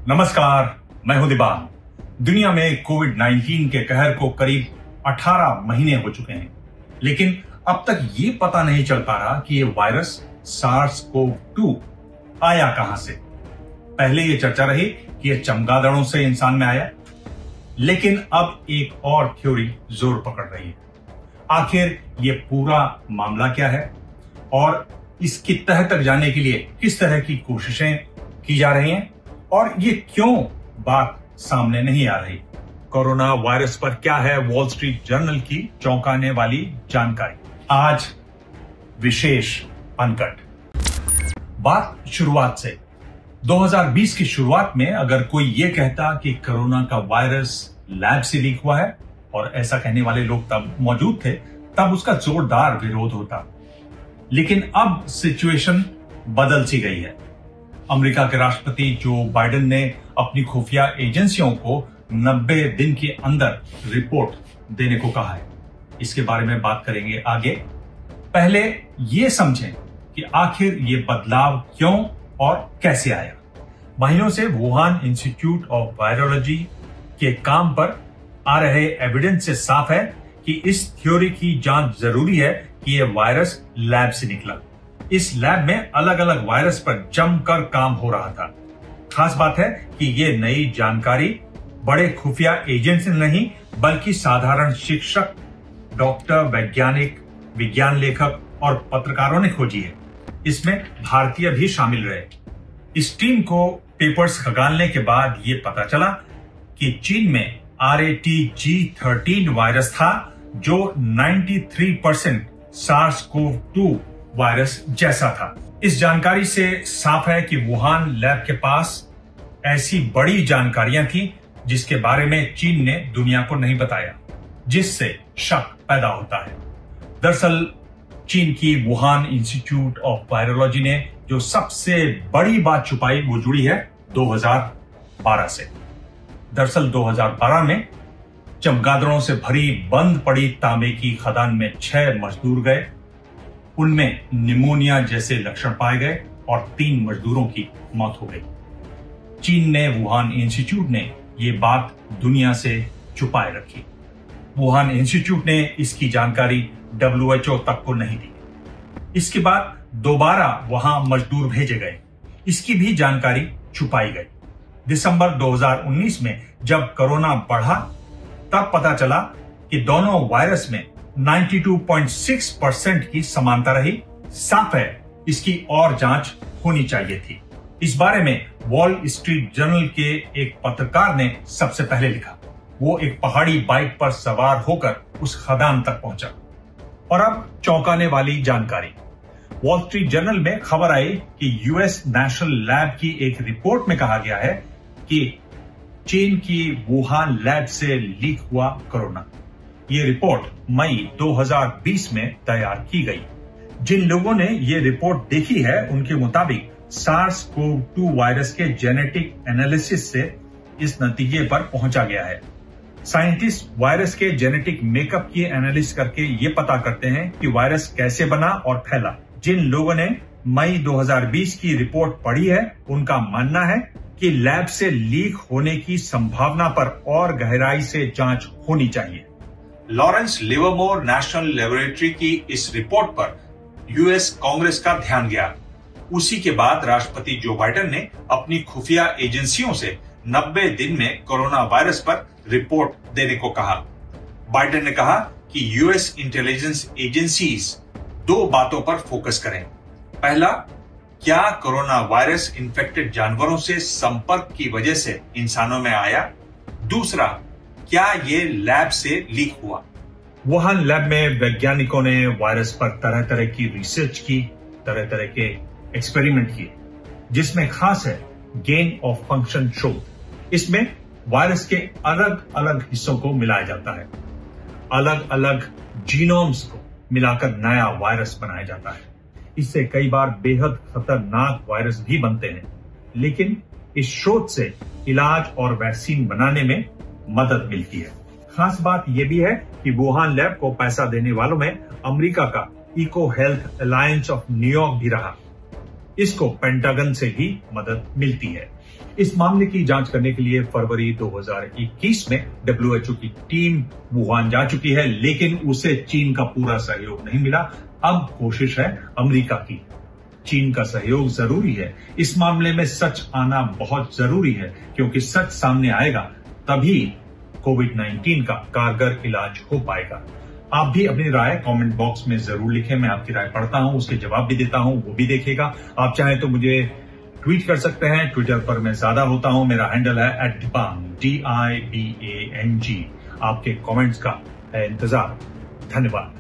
नमस्कार, मैं हूं दिबांग। दुनिया में कोविड-19 के कहर को करीब 18 महीने हो चुके हैं, लेकिन अब तक ये पता नहीं चल पा रहा कि ये वायरस SARS-CoV-2 आया कहां से। पहले ये चर्चा रही कि ये चमगादड़ों से इंसान में आया, लेकिन अब एक और थ्योरी जोर पकड़ रही है। आखिर ये पूरा मामला क्या है और इसकी तह तक जाने के लिए किस तरह की कोशिशें की जा रही हैं और ये क्यों बात सामने नहीं आ रही। कोरोना वायरस पर क्या है वॉल स्ट्रीट जर्नल की चौंकाने वाली जानकारी, आज विशेष अनकट। बात शुरुआत से। 2020 की शुरुआत में अगर कोई ये कहता कि कोरोना का वायरस लैब से लीक हुआ है, और ऐसा कहने वाले लोग तब मौजूद थे, तब उसका जोरदार विरोध होता। लेकिन अब सिचुएशन बदल सी गई है। अमेरिका के राष्ट्रपति जो बाइडेन ने अपनी खुफिया एजेंसियों को 90 दिन के अंदर रिपोर्ट देने को कहा है। इसके बारे में बात करेंगे आगे। पहले ये समझें कि आखिर ये बदलाव क्यों और कैसे आया। महीनों से वुहान इंस्टीट्यूट ऑफ वायरोलॉजी के काम पर आ रहे एविडेंस से साफ है कि इस थ्योरी की जांच जरूरी है कि यह वायरस लैब से निकला। इस लैब में अलग अलग वायरस पर जमकर काम हो रहा था। खास बात है कि यह नई जानकारी बड़े खुफिया एजेंसी नहीं, बल्कि साधारण शिक्षक, डॉक्टर, वैज्ञानिक, विज्ञान लेखक और पत्रकारों ने खोजी है। इसमें भारतीय भी शामिल रहे। इस टीम को पेपर्स खंगालने के बाद ये पता चला कि चीन में RATG13 वायरस था, जो 93% SARS-CoV-2 वायरस जैसा था। इस जानकारी से साफ है कि वुहान लैब के पास ऐसी बड़ी जानकारियां थी जिसके बारे में चीन ने दुनिया को नहीं बताया, जिससे शक पैदा होता है। दरअसल चीन की वुहान इंस्टीट्यूट ऑफ वायरोलॉजी ने जो सबसे बड़ी बात छुपाई वो जुड़ी है 2012 से। दरअसल 2012 में चमगादड़ों से भरी बंद पड़ी तांबे की खदान में 6 मजदूर गए। उनमें निमोनिया जैसे लक्षण पाए गए और 3 मजदूरों की मौत हो गई। चीन ने, वुहान इंस्टीट्यूट ने ये बात दुनिया से छुपाए रखी। वुहान इंस्टीट्यूट ने इसकी जानकारी WHO तक को नहीं दी। इसके बाद दोबारा वहां मजदूर भेजे गए, इसकी भी जानकारी छुपाई गई। दिसंबर 2019 में जब कोरोना बढ़ा, तब पता चला कि दोनों वायरस में 92.6% की समानता रही। साफ है इसकी और जांच होनी चाहिए थी। इस बारे में वॉल स्ट्रीट जर्नल के एक पत्रकार ने सबसे पहले लिखा। वो एक पहाड़ी बाइक पर सवार होकर उस खदान तक पहुंचा। और अब चौंकाने वाली जानकारी। वॉल स्ट्रीट जर्नल में खबर आई कि यूएस नेशनल लैब की एक रिपोर्ट में कहा गया है कि चीन की वुहान लैब से लीक हुआ कोरोना। ये रिपोर्ट मई 2020 में तैयार की गई। जिन लोगों ने ये रिपोर्ट देखी है, उनके मुताबिक SARS-CoV-2 वायरस के जेनेटिक एनालिसिस से इस नतीजे पर पहुंचा गया है। साइंटिस्ट वायरस के जेनेटिक मेकअप की एनालिसिस करके ये पता करते हैं कि वायरस कैसे बना और फैला। जिन लोगों ने मई 2020 की रिपोर्ट पढ़ी है, उनका मानना है कि लैब से लीक होने की संभावना पर और गहराई से जांच होनी चाहिए। लॉरेंस लिवरमोर नेशनल लेबोरेटरी की इस रिपोर्ट पर यूएस कांग्रेस का ध्यान गया। उसी के बाद राष्ट्रपति जो बाइडेन ने अपनी खुफिया एजेंसियों से 90 दिन में कोरोना वायरस पर रिपोर्ट देने को कहा। बाइडेन ने कहा कि यूएस इंटेलिजेंस एजेंसीज 2 बातों पर फोकस करें। पहला, क्या कोरोना वायरस इन्फेक्टेड जानवरों से संपर्क की वजह से इंसानों में आया? दूसरा, क्या ये लैब से लीक हुआ? वुहान लैब में वैज्ञानिकों ने वायरस पर तरह तरह की रिसर्च की, तरह तरह के एक्सपेरिमेंट किए, जिसमें खास है गेन ऑफ फंक्शन शोध। इसमें वायरस के अलग अलग हिस्सों को मिलाया जाता है, अलग अलग जीनोम्स को मिलाकर नया वायरस बनाया जाता है। इससे कई बार बेहद खतरनाक वायरस भी बनते हैं, लेकिन इस शोध से इलाज और वैक्सीन बनाने में मदद मिलती है। खास बात यह भी है कि वुहान लैब को पैसा देने वालों में अमेरिका का eco health alliance of New York भी रहा। इसको पेंटागन से भी मदद मिलती है। इस मामले की जांच करने के लिए फरवरी 2021 में WHO की टीम वुहान जा चुकी है, लेकिन उसे चीन का पूरा सहयोग नहीं मिला। अब कोशिश है अमेरिका की। चीन का सहयोग जरूरी है। इस मामले में सच आना बहुत जरूरी है, क्योंकि सच सामने आएगा तभी कोविड-19 का कारगर इलाज हो पाएगा। आप भी अपनी राय कमेंट बॉक्स में जरूर लिखें। मैं आपकी राय पढ़ता हूं, उसके जवाब भी देता हूं, वो भी देखेगा। आप चाहें तो मुझे ट्वीट कर सकते हैं। ट्विटर पर मैं ज्यादा होता हूं। मेरा हैंडल है @dibang DIBANG। आपके कमेंट्स का है इंतजार। धन्यवाद।